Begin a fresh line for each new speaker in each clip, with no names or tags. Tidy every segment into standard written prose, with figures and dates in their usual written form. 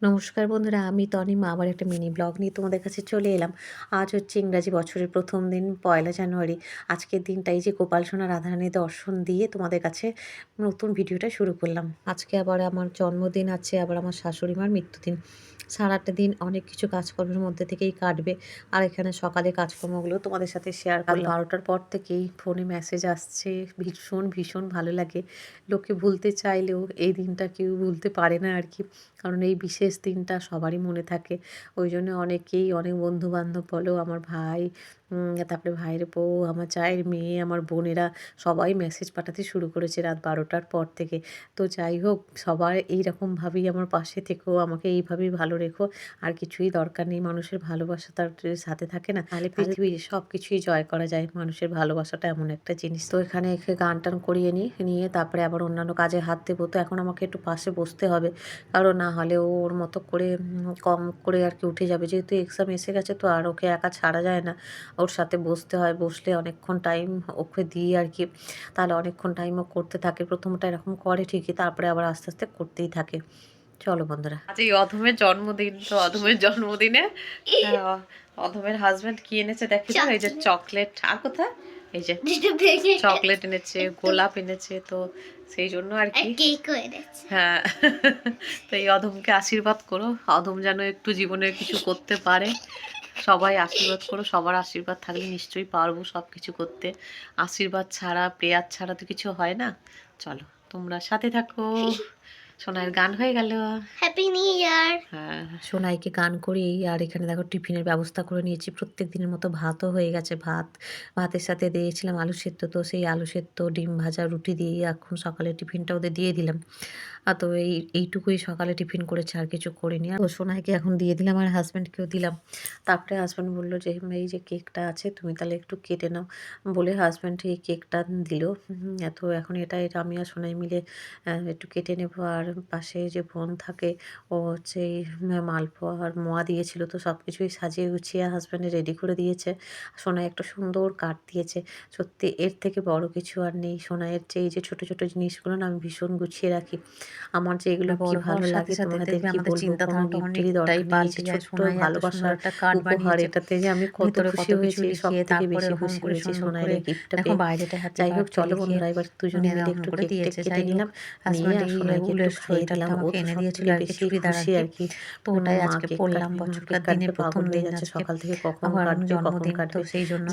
নমস্কার বন্ধুরা, আমি তনিমা আবার একটা মিনি ব্লগ নিয়ে তোমাদের কাছে চলে এলাম। আজ হচ্ছে ইংরাজি বছরের প্রথম দিন, পয়লা জানুয়ারি। আজকের দিনটা এই যে গোপাল সোনা রাধারানী দর্শন দিয়ে তোমাদের কাছে নতুন ভিডিওটা শুরু করলাম। আজকে আবার আমার জন্মদিন আছে, আবার আমার শাশুড়ি মার মৃত্যুদিন। সারাটা দিন অনেক কিছু কাজকর্মের মধ্যে থেকেই কাটবে। আর এখানে সকালে কাজকর্মগুলো তোমাদের সাথে শেয়ার করলাম। 12টার পর থেকেই ফোনে মেসেজ আসছে, ভীষণ ভীষণ ভালো লাগে। লোকে ভুলতে চাইলেও এই দিনটা কেউ ভুলতে পারে না আর কি। কারণ এই বিশেষ দিনটা সবারই মনে থাকে। ওই জন্য অনেকেই, অনেক বন্ধু-বান্ধব বলো, আমার ভাই, তারপরে ভাইয়ের বউ, আমার জায়ের মেয়ে, আমার বোনেরা সবাই মেসেজ পাঠাতে শুরু করেছে রাত 12টার পর থেকে। তো যাই হোক, সবার এইরকমভাবেই আমার পাশে থেকো, আমাকে এইভাবেই ভালো রেখো। আর কিছুই দরকার নেই, মানুষের ভালোবাসা তার যদি সাথে থাকে না, তাহলে পৃথিবীর সব কিছুই জয় করা যায়। মানুষের ভালোবাসাটা এমন একটা জিনিস। তো এখানে এসে গান-টান করিয়ে নিয়ে তারপরে আবার অন্যান্য কাজে হাত দেবো। তো এখন আমাকে একটু পাশে বসতে হবে। কারণ না হলে ও ওর মতো করে কম করে আর কি উঠে যাবে। যেহেতু এক্সাম এসে গেছে, তো আর ওকে একা ছাড়া যায় না। ওর সাথে বসতে হয়। বসলে অনেকক্ষণ টাইম ওকে দিই আর কি। তাহলে অনেকক্ষণ টাইম ও করতে থাকে। প্রথমটা এরকম করে ঠিকই, তারপরে আবার আস্তে আস্তে করতেই থাকে। চলো বন্ধুরা,
আজ এই অধমের জন্মদিন। তো অধমের জন্মদিনে অধমের হাজবেন্ড কি এনেছে দেখি তো। এই যে চকলেট, আর কোথায়, এই যে চকলেট এনেছে, গোলাপ এনেছে। তো সেই জন্য আর কি, হ্যাঁ। তো এই অধমকে আশীর্বাদ করো, অধম যেন একটু জীবনে কিছু করতে পারে। সবাই আশীর্বাদ করো, সবার আশীর্বাদ থাকলে নিশ্চয়ই পারবো সব কিছু করতে। আশীর্বাদ ছাড়া, প্রেয়ার ছাড়া তো কিছু হয় না। চলো তোমরা সাথে থাকো। সোনার গান হয়ে গেল।
Happy new year.
হ্যাঁ,
সোনাইকে গান করিয়েই আর এখানে দেখো টিফিনের ব্যবস্থা করে নিয়েছি। প্রত্যেক দিনের মতো ভাতও হয়ে গেছে। ভাতের সাথে দিয়েছিলাম আলু সেদ্ধ। তো সেই আলু সেদ্ধ, ডিম ভাজা, রুটি দিয়েই এখন সকালে টিফিনটা ওদের দিয়ে দিলাম। তো এইটুকুই সকালে টিফিন করেছে, আর কিছু করিনি। আর সোনাইকে এখন দিয়ে দিলাম, আর হাজব্যান্ডকেও দিলাম। তারপরে হাজব্যান্ড বলল যে, এই যে কেকটা আছে তুমি তাহলে একটু কেটে নাও, বলে হাজব্যান্ড এই কেকটা দিল। তো এখন এটা আমি আর সোনাই মিলে একটু কেটে নেব। আর পাশে যে বোন থাকে, ও হচ্ছে এই মালপোয়া আর মোয়া দিয়েছিল। তো সব কিছুই সাজিয়ে গুছিয়ে হাজব্যান্ডে রেডি করে দিয়েছে। সোনাই একটা সুন্দর কাঠ দিয়েছে। সত্যি এর থেকে বড় কিছু আর নেই। সোনাইয়ের যে এই যে ছোট ছোট জিনিসগুলো না, আমি ভীষণ গুছিয়ে রাখি। আমার যে এগুলো কি ভালো লাগে তোমাদের কি বলবো। কোনো গিফটেরই দরকার নেই। এই যে ছোট্ট ভালোবাসার উপহার, এটাতে যে আমি কত খুশি হয়েছি, সব থেকে বেশি খুশি হয়েছি সোনাইয়ের এই গিফটটা পেয়ে। যাই হোক, চলো বন্ধুরা, এবার দুজনে মিলে একটু কেক টেক কেটে নিলাম। নিয়ে আর সোনাইকে একটু খাইয়ে দিলাম। ও তো সব থেকে বেশি খুশি আর কি। মা কেক কাটবে, মা কেক কাটবে, পাগল হয়ে যাচ্ছে সকাল থেকে, কখন কাটবে কখন কাটবে।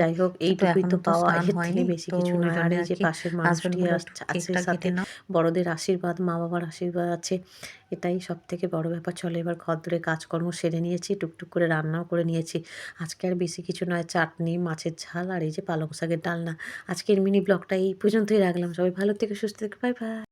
যাই হোক, এইটুকুই তো পাওয়া, এর থেকে বেশি কিছু নয়। আর এই যে পাশের মানুষটি আছে সাথে, বড়দের আশীর্বাদ, মা বাবার আশীর্বাদ আছে, এটাই সব থেকে বড় ব্যাপার। চলো এবার ঘর দরে কাজকর্ম সেরে নিয়েছি, টুকটুক করে রান্নাও করে নিয়েছি। আজকে আর বেশি কিছু নয়, চাটনি, মাছের ঝাল আর এই যে পালং শাকের ডালনা। আজকের মিনি ব্লগটা এই পর্যন্তই রাখলাম। সবাই ভালো থেকে সুস্থ থেকে, বাই বাই।